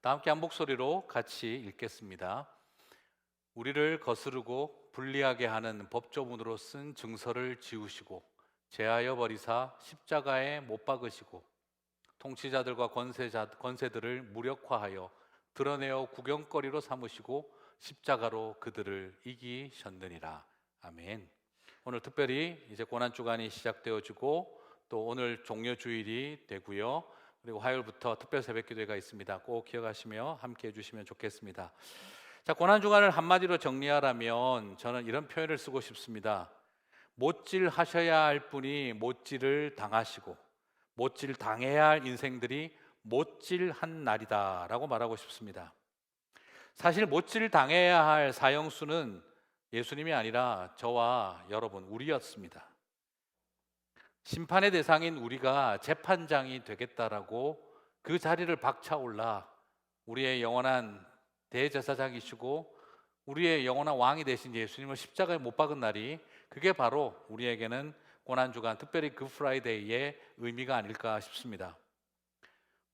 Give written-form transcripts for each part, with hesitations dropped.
다 함께 한 목소리로 같이 읽겠습니다. 우리를 거스르고 불리하게 하는 법조문으로 쓴 증서를 지우시고 제하여 버리사 십자가에 못 박으시고 통치자들과 권세들을 무력화하여 드러내어 구경거리로 삼으시고 십자가로 그들을 이기셨느니라. 아멘. 오늘 특별히 이제 고난주간이 시작되어지고 또 오늘 종료주일이 되고요. 그리고 화요일부터 특별 새벽기도회가 있습니다. 꼭 기억하시며 함께 해주시면 좋겠습니다. 자, 고난주간을 한마디로 정리하라면 저는 이런 표현을 쓰고 싶습니다. 못질 하셔야 할 분이 못질을 당하시고 못질 당해야 할 인생들이 못질한 날이다라고 말하고 싶습니다. 사실 못질 당해야 할 사형수는 예수님이 아니라 저와 여러분 우리였습니다. 심판의 대상인 우리가 재판장이 되겠다라고 그 자리를 박차올라 우리의 영원한 대제사장이시고 우리의 영원한 왕이 되신 예수님을 십자가에 못 박은 날이, 그게 바로 우리에게는 고난주간, 특별히 그 프라이데이의 의미가 아닐까 싶습니다.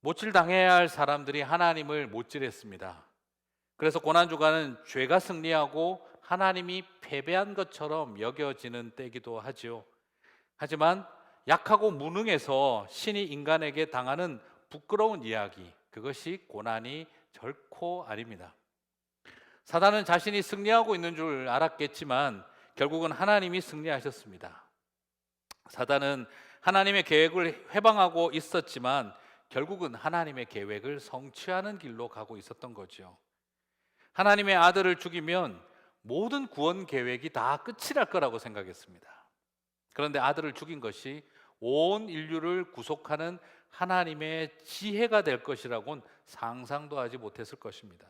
못질 당해야 할 사람들이 하나님을 못질했습니다. 그래서 고난주간은 죄가 승리하고 하나님이 패배한 것처럼 여겨지는 때이기도 하지요. 하지만 약하고 무능해서 신이 인간에게 당하는 부끄러운 이야기, 그것이 고난이 결코 아닙니다. 사단은 자신이 승리하고 있는 줄 알았겠지만 결국은 하나님이 승리하셨습니다. 사단은 하나님의 계획을 회방하고 있었지만 결국은 하나님의 계획을 성취하는 길로 가고 있었던 거죠. 하나님의 아들을 죽이면 모든 구원 계획이 다 끝이 날 거라고 생각했습니다. 그런데 아들을 죽인 것이 온 인류를 구속하는 하나님의 지혜가 될 것이라고는 상상도 하지 못했을 것입니다.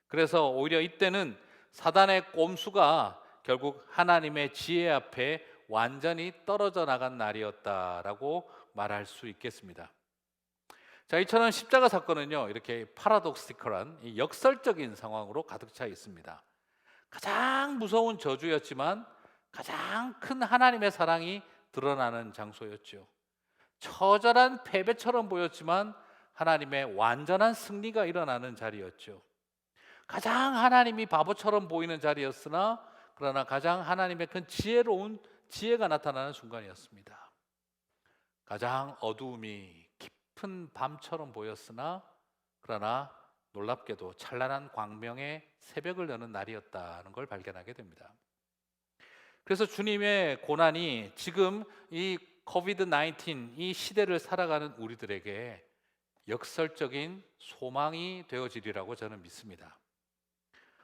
그래서 오히려 이때는 사단의 꼼수가 결국 하나님의 지혜 앞에 완전히 떨어져 나간 날이었다라고 말할 수 있겠습니다. 자, 이처럼 십자가 사건은요, 이렇게 파라독스티컬한 이 역설적인 상황으로 가득 차 있습니다. 가장 무서운 저주였지만 가장 큰 하나님의 사랑이 드러나는 장소였죠. 처절한 패배처럼 보였지만 하나님의 완전한 승리가 일어나는 자리였죠. 가장 하나님이 바보처럼 보이는 자리였으나 그러나 가장 하나님의 큰 지혜로운 지혜가 나타나는 순간이었습니다. 가장 어두움이 깊은 밤처럼 보였으나 그러나 놀랍게도 찬란한 광명의 새벽을 여는 날이었다는 걸 발견하게 됩니다. 그래서 주님의 고난이 지금 이 코비드-19 이 시대를 살아가는 우리들에게 역설적인 소망이 되어지리라고 저는 믿습니다.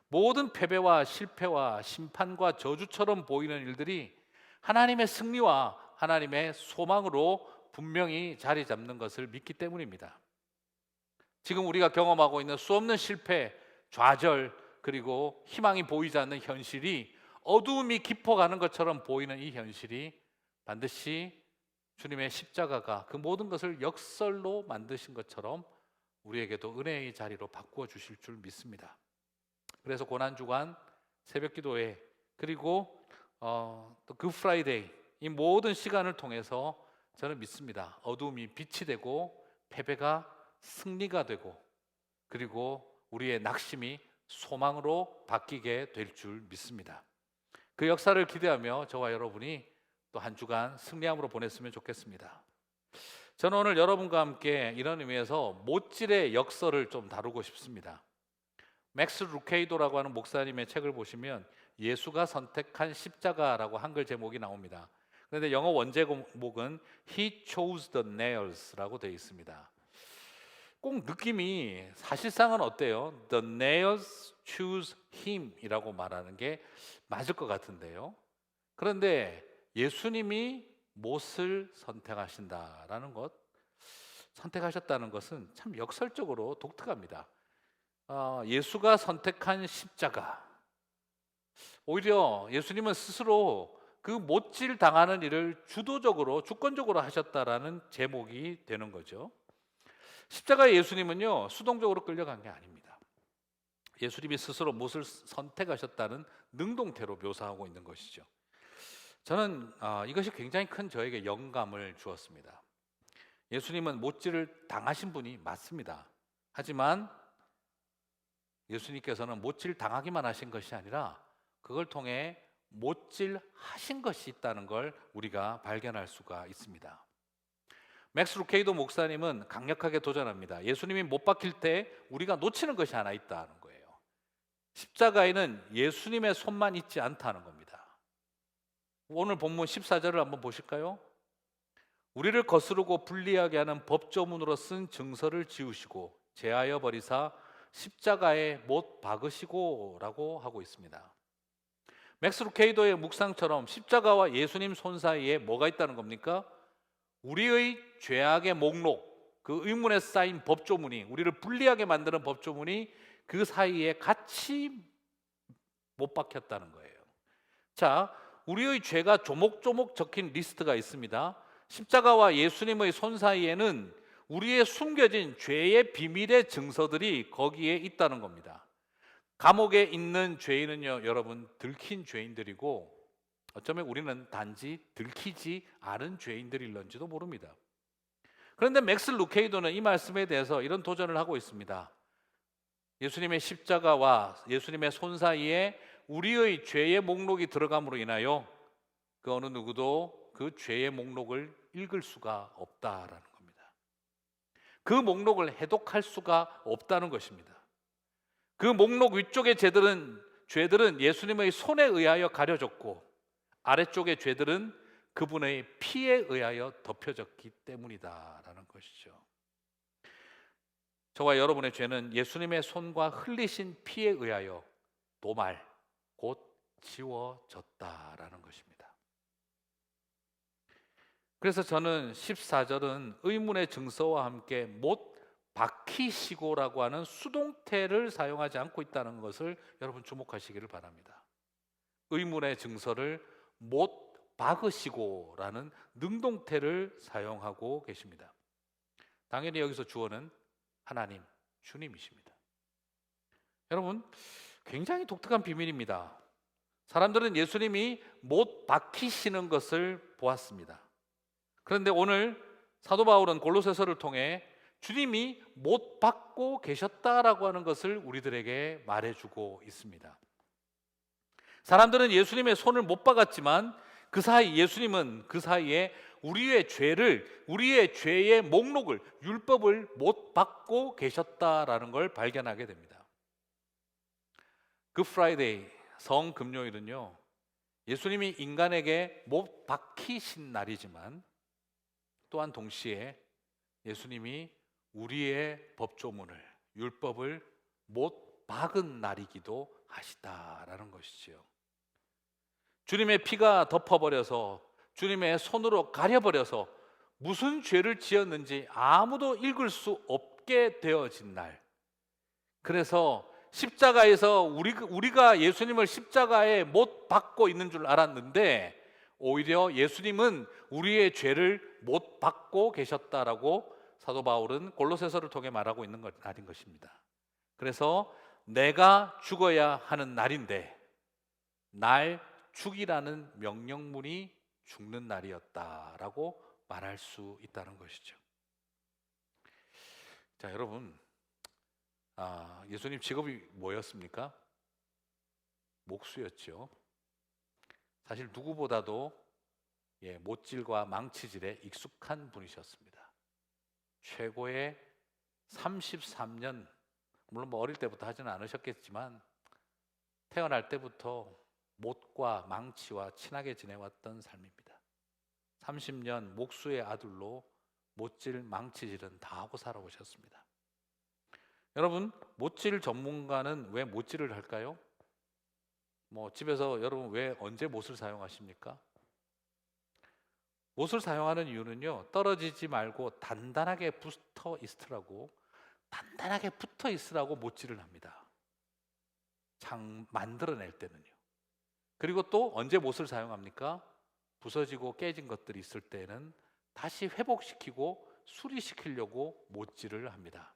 모든 패배와 실패와 심판과 저주처럼 보이는 일들이 하나님의 승리와 하나님의 소망으로 분명히 자리 잡는 것을 믿기 때문입니다. 지금 우리가 경험하고 있는 수없는 실패, 좌절, 그리고 희망이 보이지 않는 현실이 어두움이 깊어가는 것처럼 보이는 이 현실이 반드시 주님의 십자가가 그 모든 것을 역설로 만드신 것처럼 우리에게도 은혜의 자리로 바꾸어 주실 줄 믿습니다. 그래서 고난주간, 새벽기도회, 그리고 또 굿프라이데이, 이 모든 시간을 통해서 저는 믿습니다. 어두움이 빛이 되고 패배가 승리가 되고 그리고 우리의 낙심이 소망으로 바뀌게 될 줄 믿습니다. 그 역사를 기대하며 저와 여러분이 또 한 주간 승리함으로 보냈으면 좋겠습니다. 저는 오늘 여러분과 함께 이런 의미에서 못질의 역설을 좀 다루고 싶습니다. 맥스 루케이도라고 하는 목사님의 책을 보시면 예수가 선택한 십자가라고 한글 제목이 나옵니다. 그런데 영어 원제 제목은 He chose the nails라고 되어 있습니다. 꼭 느낌이 사실상은 어때요? The nails choose him 이라고 말하는 게 맞을 것 같은데요. 그런데 예수님이 못을 선택하셨다는 것은 참 역설적으로 독특합니다. 예수가 선택한 십자가, 오히려 예수님은 스스로 그 못질 당하는 일을 주권적으로 하셨다라는 제목이 되는 거죠. 십자가의 예수님은요, 수동적으로 끌려간 게 아닙니다. 예수님이 스스로 못을 선택하셨다는 능동태로 묘사하고 있는 것이죠. 저는 이것이 굉장히 큰 저에게 영감을 주었습니다. 예수님은 못질을 당하신 분이 맞습니다. 하지만 예수님께서는 못질 당하기만 하신 것이 아니라 그걸 통해 못질 하신 것이 있다는 걸 우리가 발견할 수가 있습니다. 맥스 루케이도 목사님은 강력하게 도전합니다. 예수님이 못 박힐 때 우리가 놓치는 것이 하나 있다는 거예요. 십자가에는 예수님의 손만 있지 않다는 겁니다. 오늘 본문 14절을 한번 보실까요? 우리를 거스르고 불리하게 하는 법조문으로 쓴 증서를 지우시고 제하여 버리사 십자가에 못 박으시고 라고 하고 있습니다. 맥스 루케이도의 묵상처럼 십자가와 예수님 손 사이에 뭐가 있다는 겁니까? 우리의 죄악의 목록, 그 의문에 쌓인 법조문이, 우리를 불리하게 만드는 법조문이 그 사이에 같이 못 박혔다는 거예요. 자, 우리의 죄가 조목조목 적힌 리스트가 있습니다. 십자가와 예수님의 손 사이에는 우리의 숨겨진 죄의 비밀의 증서들이 거기에 있다는 겁니다. 감옥에 있는 죄인은요, 여러분, 들킨 죄인들이고 어쩌면 우리는 단지 들키지 않은 죄인들일런지도 모릅니다. 그런데 맥스 루케이도는 이 말씀에 대해서 이런 도전을 하고 있습니다. 예수님의 십자가와 예수님의 손 사이에 우리의 죄의 목록이 들어감으로 인하여 그 어느 누구도 그 죄의 목록을 읽을 수가 없다라는 겁니다. 그 목록을 해독할 수가 없다는 것입니다. 그 목록 위쪽의 죄들은 예수님의 손에 의하여 가려졌고 아래쪽의 죄들은 그분의 피에 의하여 덮여졌기 때문이다라는 것이죠. 저와 여러분의 죄는 예수님의 손과 흘리신 피에 의하여 도말, 곧 지워졌다라는 것입니다. 그래서 저는 14절은 의문의 증서와 함께 못 박히시고라고 하는 수동태를 사용하지 않고 있다는 것을 여러분 주목하시기를 바랍니다. 의문의 증서를 못 박으시고라는 능동태를 사용하고 계십니다. 당연히 여기서 주어는 하나님, 주님이십니다. 여러분, 굉장히 독특한 비밀입니다. 사람들은 예수님이 못 박히시는 것을 보았습니다. 그런데 오늘 사도 바울은 골로새서를 통해 주님이 못 박고 계셨다라고 하는 것을 우리들에게 말해주고 있습니다. 사람들은 예수님의 손을 못 박았지만 그 사이 예수님은 그 사이에 우리의 죄의 목록을, 율법을 못 박고 계셨다라는 걸 발견하게 됩니다. 굿 프라이데이, 성금요일은요, 예수님이 인간에게 못 박히신 날이지만 또한 동시에 예수님이 우리의 법조문을, 율법을 못 박은 날이기도 하시다라는 것이지요. 주님의 피가 덮어버려서, 주님의 손으로 가려버려서 무슨 죄를 지었는지 아무도 읽을 수 없게 되어진 날, 그래서 십자가에서 우리가 예수님을 십자가에 못 박고 있는 줄 알았는데 오히려 예수님은 우리의 죄를 못 박고 계셨다라고 사도 바울은 골로새서를 통해 말하고 있는 날인 것입니다. 그래서 내가 죽어야 하는 날인데 날 죽이라는 명령문이 죽는 날이었다라고 말할 수 있다는 것이죠. 자, 여러분, 예수님 직업이 뭐였습니까? 목수였죠. 사실 누구보다도 못질과 망치질에 익숙한 분이셨습니다. 최고의 33년, 물론 어릴 때부터 하지는 않으셨겠지만 태어날 때부터 못과 망치와 친하게 지내왔던 삶입니다. 30년 목수의 아들로 못질, 망치질은 다 하고 살아오셨습니다. 여러분, 못질 전문가는 왜 못질을 할까요? 집에서 여러분 왜 언제 못을 사용하십니까? 못을 사용하는 이유는요, 떨어지지 말고 단단하게 붙어 있으라고 못질을 합니다. 만들어낼 때는요. 그리고 또 언제 못을 사용합니까? 부서지고 깨진 것들이 있을 때는 다시 회복시키고 수리시키려고 못질을 합니다.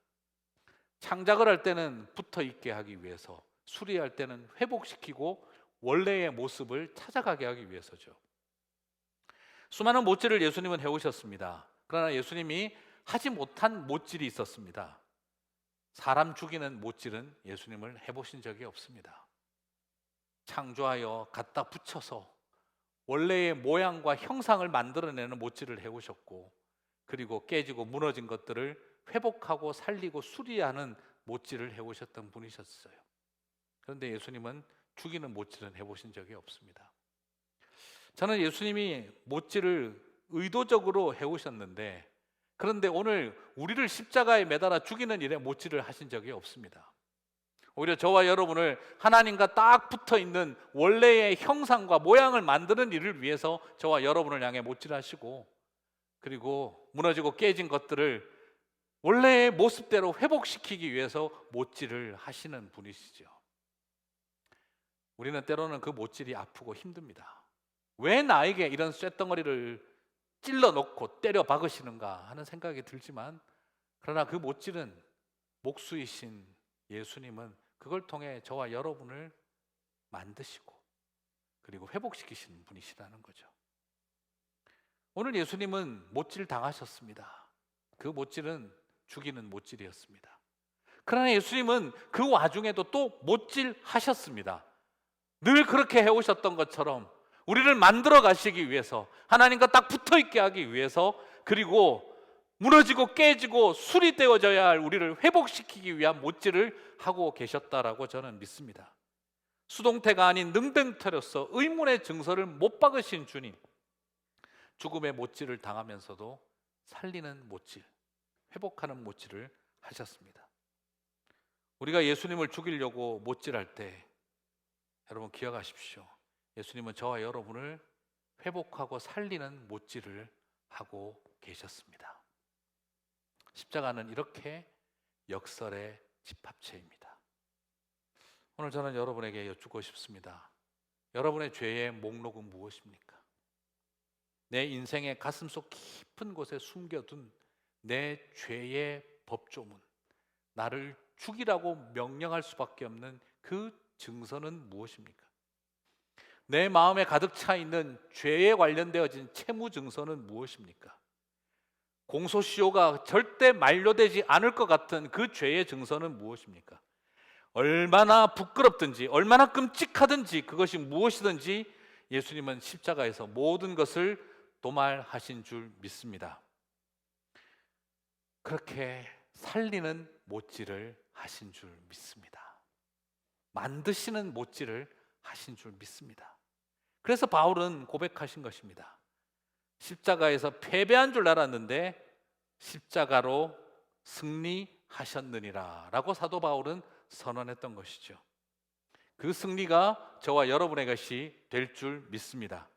창작을 할 때는 붙어 있게 하기 위해서, 수리할 때는 회복시키고 원래의 모습을 찾아가게 하기 위해서죠. 수많은 못질을 예수님은 해오셨습니다. 그러나 예수님이 하지 못한 못질이 있었습니다. 사람 죽이는 못질은 예수님을 해보신 적이 없습니다. 창조하여 갖다 붙여서 원래의 모양과 형상을 만들어내는 못질을 해오셨고, 그리고 깨지고 무너진 것들을 회복하고 살리고 수리하는 못질을 해오셨던 분이셨어요. 그런데 예수님은 죽이는 못질은 해보신 적이 없습니다. 저는 예수님이 못질을 의도적으로 해오셨는데, 그런데 오늘 우리를 십자가에 매달아 죽이는 일에 못질을 하신 적이 없습니다. 오히려 저와 여러분을 하나님과 딱 붙어 있는 원래의 형상과 모양을 만드는 일을 위해서 저와 여러분을 향해 못질하시고, 그리고 무너지고 깨진 것들을 원래의 모습대로 회복시키기 위해서 못질을 하시는 분이시죠. 우리는 때로는 그 못질이 아프고 힘듭니다. 왜 나에게 이런 쇳덩어리를 찔러 놓고 때려 박으시는가 하는 생각이 들지만, 그러나 그 못질은 목수이신 예수님은 그걸 통해 저와 여러분을 만드시고 그리고 회복시키시는 분이시라는 거죠. 오늘 예수님은 못질 당하셨습니다. 그 못질은 죽이는 못질이었습니다. 그러나 예수님은 그 와중에도 또 못질 하셨습니다. 늘 그렇게 해오셨던 것처럼 우리를 만들어 가시기 위해서, 하나님과 딱 붙어 있게 하기 위해서, 그리고 무너지고 깨지고 수리되어져야 할 우리를 회복시키기 위한 못질을 하고 계셨다라고 저는 믿습니다. 수동태가 아닌 능동태로서 의문의 증서를 못 박으신 주님, 죽음의 못질을 당하면서도 살리는 못질, 회복하는 못질을 하셨습니다. 우리가 예수님을 죽이려고 못질할 때 여러분 기억하십시오. 예수님은 저와 여러분을 회복하고 살리는 못질을 하고 계셨습니다. 십자가는 이렇게 역설의 집합체입니다. 오늘 저는 여러분에게 여쭙고 싶습니다. 여러분의 죄의 목록은 무엇입니까? 내 인생의 가슴속 깊은 곳에 숨겨둔 내 죄의 법조문, 나를 죽이라고 명령할 수밖에 없는 그 증서는 무엇입니까? 내 마음에 가득 차 있는 죄에 관련되어진 채무 증서는 무엇입니까? 공소시효가 절대 만료되지 않을 것 같은 그 죄의 증서는 무엇입니까? 얼마나 부끄럽든지 얼마나 끔찍하든지 그것이 무엇이든지 예수님은 십자가에서 모든 것을 도말하신 줄 믿습니다. 그렇게 살리는 못질을 하신 줄 믿습니다. 만드시는 못질을 하신 줄 믿습니다. 그래서 바울은 고백하신 것입니다. 십자가에서 패배한 줄 알았는데 십자가로 승리하셨느니라 라고 사도 바울은 선언했던 것이죠. 그 승리가 저와 여러분의 것이 될 줄 믿습니다.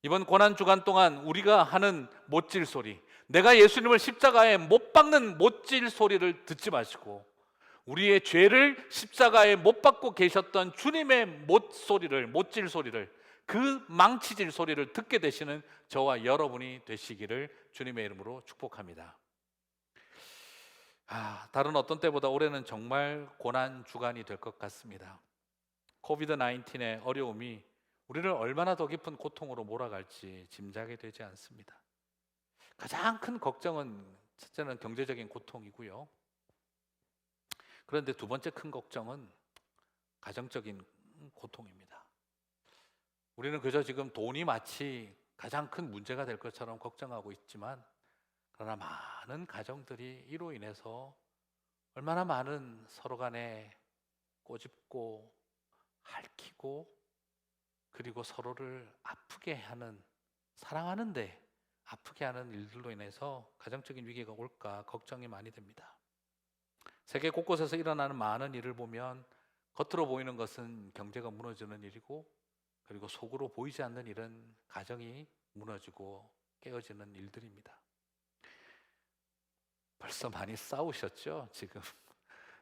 이번 고난주간 동안 우리가 하는 못질 소리, 내가 예수님을 십자가에 못 박는 못질 소리를 듣지 마시고, 우리의 죄를 십자가에 못 박고 계셨던 주님의 못질 소리를, 그 망치질 소리를 듣게 되시는 저와 여러분이 되시기를 주님의 이름으로 축복합니다. 다른 어떤 때보다 올해는 정말 고난 주간이 될 것 같습니다. 코비드-19의 어려움이 우리를 얼마나 더 깊은 고통으로 몰아갈지 짐작이 되지 않습니다. 가장 큰 걱정은 첫째는 경제적인 고통이고요. 그런데 두 번째 큰 걱정은 가정적인 고통입니다. 우리는 그저 지금 돈이 마치 가장 큰 문제가 될 것처럼 걱정하고 있지만, 그러나 많은 가정들이 이로 인해서 얼마나 많은 서로 간에 꼬집고 핥히고 그리고 서로를 아프게 하는, 사랑하는데 아프게 하는 일들로 인해서 가정적인 위기가 올까 걱정이 많이 됩니다. 세계 곳곳에서 일어나는 많은 일을 보면 겉으로 보이는 것은 경제가 무너지는 일이고, 그리고 속으로 보이지 않는 일은 가정이 무너지고 깨어지는 일들입니다. 벌써 많이 싸우셨죠? 지금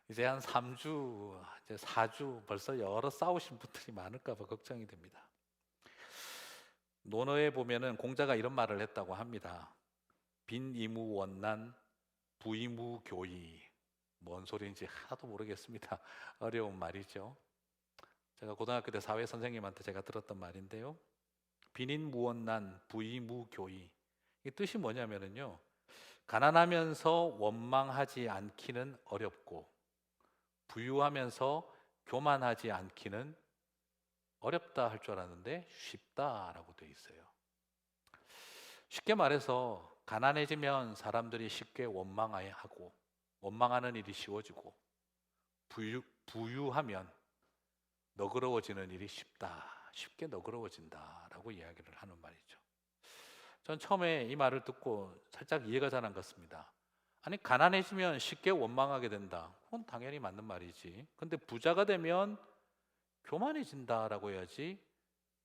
이제 한 3주, 이제 4주 벌써 여러 싸우신 분들이 많을까 봐 걱정이 됩니다. 논어에 보면은 공자가 이런 말을 했다고 합니다. 빈이무원난 부이무교이. 뭔 소리인지 하나도 모르겠습니다. 어려운 말이죠. 제가 고등학교 때 사회 선생님한테 제가 들었던 말인데요. 빈인무원난 부이무교이. 이 뜻이 뭐냐면은요, 가난하면서 원망하지 않기는 어렵고 부유하면서 교만하지 않기는 어렵다 할 줄 알았는데 쉽다라고 되어 있어요. 쉽게 말해서 가난해지면 사람들이 쉽게 원망하고 원망하는 일이 쉬워지고 부유하면 너그러워지는 일이 쉽게 너그러워진다라고 이야기를 하는 말이죠. 전 처음에 이 말을 듣고 살짝 이해가 잘 안 갔습니다. 아니, 가난해지면 쉽게 원망하게 된다. 그건 당연히 맞는 말이지. 근데 부자가 되면 교만해진다라고 해야지,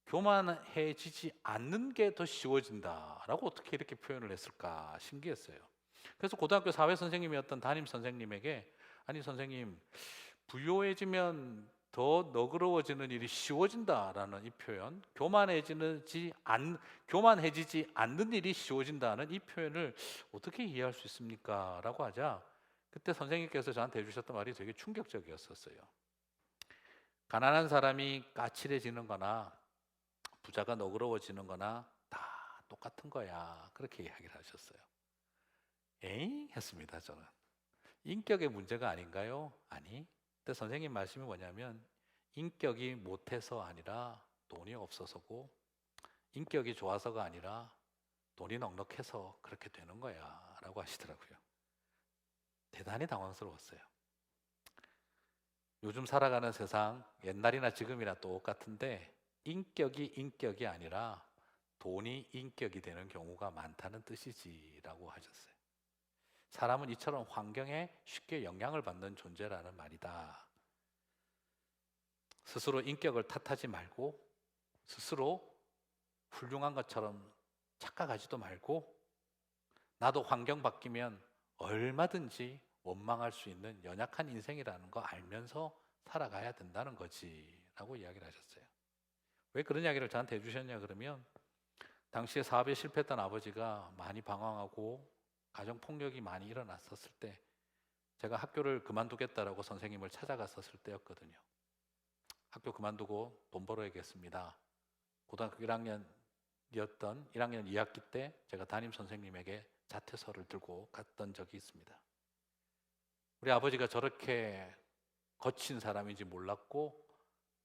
교만해지지 않는 게 더 쉬워진다라고 어떻게 이렇게 표현을 했을까 신기했어요. 그래서 고등학교 사회 선생님이었던 담임 선생님에게, 아니 선생님, 부유해지면 더 너그러워지는 일이 쉬워진다라는 이 표현, 교만해지지 않는 일이 쉬워진다는 이 표현을 어떻게 이해할 수 있습니까? 라고 하자, 그때 선생님께서 저한테 해주셨던 말이 되게 충격적이었었어요. 가난한 사람이 까칠해지는 거나 부자가 너그러워지는 거나 다 똑같은 거야, 그렇게 이야기를 하셨어요. 에잉? 했습니다. 저는 인격의 문제가 아닌가요? 아니, 그때 선생님 말씀이 뭐냐면, 인격이 못해서 아니라 돈이 없어서고, 인격이 좋아서가 아니라 돈이 넉넉해서 그렇게 되는 거야 라고 하시더라고요. 대단히 당황스러웠어요. 요즘 살아가는 세상, 옛날이나 지금이나 똑같은데 인격이 아니라 돈이 인격이 되는 경우가 많다는 뜻이지라고 하셨어요. 사람은 이처럼 환경에 쉽게 영향을 받는 존재라는 말이다. 스스로 인격을 탓하지 말고, 스스로 훌륭한 것처럼 착각하지도 말고, 나도 환경 바뀌면 얼마든지 원망할 수 있는 연약한 인생이라는 거 알면서 살아가야 된다는 거지 라고 이야기를 하셨어요. 왜 그런 이야기를 저한테 해주셨냐 그러면, 당시에 사업에 실패했던 아버지가 많이 방황하고 가정폭력이 많이 일어났었을 때, 제가 학교를 그만두겠다라고 선생님을 찾아갔었을 때였거든요. 학교 그만두고 돈 벌어야겠습니다. 고등학교 1학년 2학기 때 제가 담임 선생님에게 자퇴서를 들고 갔던 적이 있습니다. 우리 아버지가 저렇게 거친 사람인지 몰랐고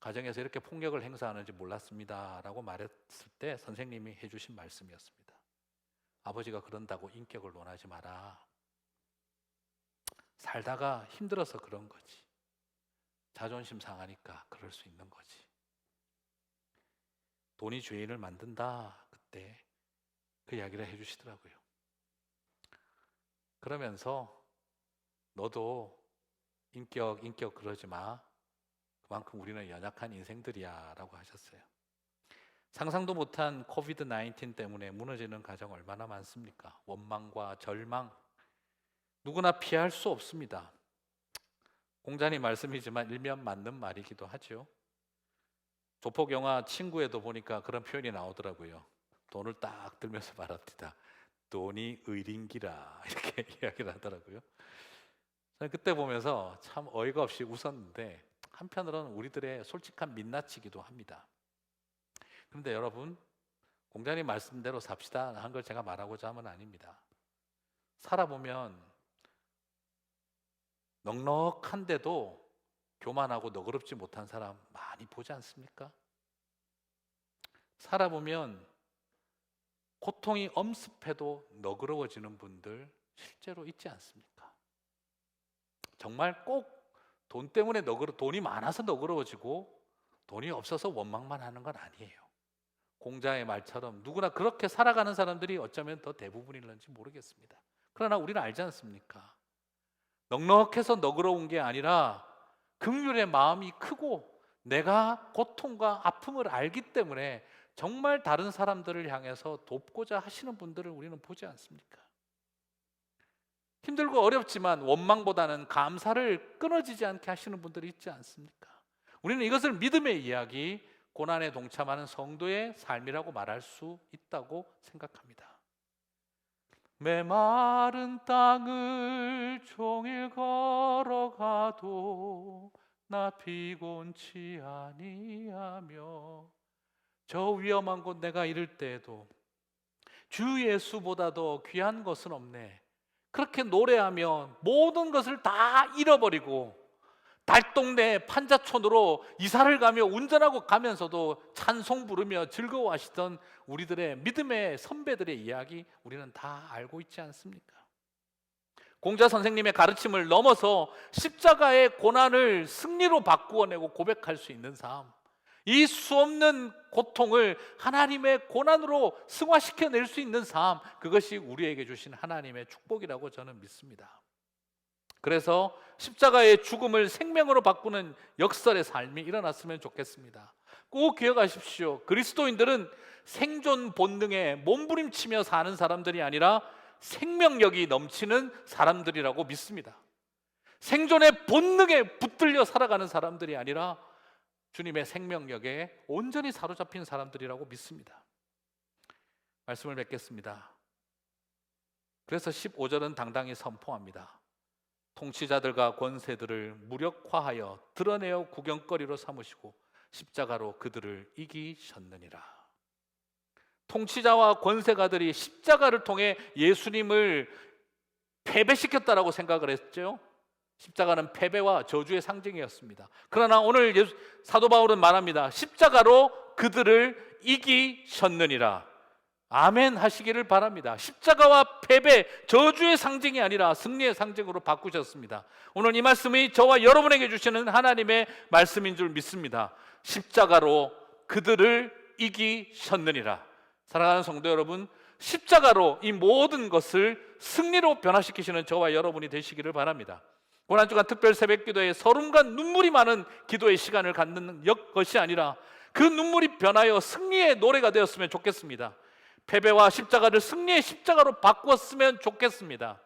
가정에서 이렇게 폭력을 행사하는지 몰랐습니다 라고 말했을 때 선생님이 해주신 말씀이었습니다. 아버지가 그런다고 인격을 논하지 마라. 살다가 힘들어서 그런 거지. 자존심 상하니까 그럴 수 있는 거지. 돈이 죄인을 만든다. 그때 그 이야기를 해주시더라고요. 그러면서 너도 인격 그러지 마. 그만큼 우리는 연약한 인생들이야 라고 하셨어요. 상상도 못한 코비드-19 때문에 무너지는 가정 얼마나 많습니까? 원망과 절망, 누구나 피할 수 없습니다. 공자님 말씀이지만 일면 맞는 말이기도 하죠. 조폭 영화 친구에도 보니까 그런 표현이 나오더라고요. 돈을 딱 들면서 말합니다. 돈이 의린기라, 이렇게 이야기를 하더라고요. 저는 그때 보면서 참 어이가 없이 웃었는데 한편으로는 우리들의 솔직한 민낯이기도 합니다. 그런데 여러분, 공자님 말씀대로 삽시다 한 걸 제가 말하고자 함은 아닙니다. 살아보면 넉넉한데도 교만하고 너그럽지 못한 사람 많이 보지 않습니까? 살아보면 고통이 엄습해도 너그러워지는 분들 실제로 있지 않습니까? 정말 꼭 돈 때문에 돈이 많아서 너그러워지고 돈이 없어서 원망만 하는 건 아니에요. 공자의 말처럼 누구나 그렇게 살아가는 사람들이 어쩌면 더 대부분일는지 모르겠습니다. 그러나 우리는 알지 않습니까? 넉넉해서 너그러운 게 아니라 긍휼의 마음이 크고 내가 고통과 아픔을 알기 때문에 정말 다른 사람들을 향해서 돕고자 하시는 분들을 우리는 보지 않습니까? 힘들고 어렵지만 원망보다는 감사를 끊어지지 않게 하시는 분들이 있지 않습니까? 우리는 이것을 믿음의 이야기, 고난에 동참하는 성도의 삶이라고 말할 수 있다고 생각합니다. 메마른 땅을 종일 걸어가도 나 피곤치 아니하며, 저 위험한 곳 내가 이를 때에도 주 예수보다 더 귀한 것은 없네, 그렇게 노래하며 모든 것을 다 잃어버리고 달동네 판자촌으로 이사를 가며 운전하고 가면서도 찬송 부르며 즐거워하시던 우리들의 믿음의 선배들의 이야기 우리는 다 알고 있지 않습니까? 공자 선생님의 가르침을 넘어서 십자가의 고난을 승리로 바꾸어내고 고백할 수 있는 삶, 이 수없는 고통을 하나님의 고난으로 승화시켜낼 수 있는 삶, 그것이 우리에게 주신 하나님의 축복이라고 저는 믿습니다. 그래서 십자가의 죽음을 생명으로 바꾸는 역설의 삶이 일어났으면 좋겠습니다. 꼭 기억하십시오. 그리스도인들은 생존 본능에 몸부림치며 사는 사람들이 아니라 생명력이 넘치는 사람들이라고 믿습니다. 생존의 본능에 붙들려 살아가는 사람들이 아니라 주님의 생명력에 온전히 사로잡힌 사람들이라고 믿습니다. 말씀을 맺겠습니다. 그래서 15절은 당당히 선포합니다. 통치자들과 권세들을 무력화하여 드러내어 구경거리로 삼으시고 십자가로 그들을 이기셨느니라. 통치자와 권세가들이 십자가를 통해 예수님을 패배시켰다라고 생각을 했죠. 십자가는 패배와 저주의 상징이었습니다. 그러나 오늘 사도 바울은 말합니다. 십자가로 그들을 이기셨느니라. 아멘 하시기를 바랍니다. 십자가와 패배, 저주의 상징이 아니라 승리의 상징으로 바꾸셨습니다. 오늘 이 말씀이 저와 여러분에게 주시는 하나님의 말씀인 줄 믿습니다. 십자가로 그들을 이기셨느니라. 사랑하는 성도 여러분, 십자가로 이 모든 것을 승리로 변화시키시는 저와 여러분이 되시기를 바랍니다. 고난주간 특별 새벽기도에 서름과 눈물이 많은 기도의 시간을 갖는 것이 아니라 그 눈물이 변하여 승리의 노래가 되었으면 좋겠습니다. 패배와 십자가를 승리의 십자가로 바꾸었으면 좋겠습니다.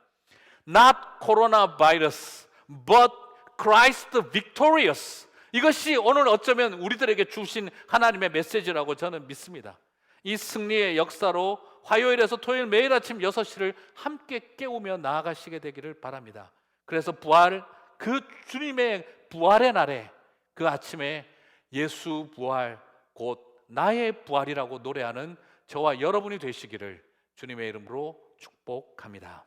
Not coronavirus, but Christ victorious. 이것이 오늘 어쩌면 우리들에게 주신 하나님의 메시지라고 저는 믿습니다. 이 승리의 역사로 화요일에서 토요일 매일 아침 6시를 함께 깨우며 나아가시게 되기를 바랍니다. 그래서 그 주님의 부활의 날에 그 아침에 예수 부활 곧 나의 부활이라고 노래하는 저와 여러분이 되시기를 주님의 이름으로 축복합니다.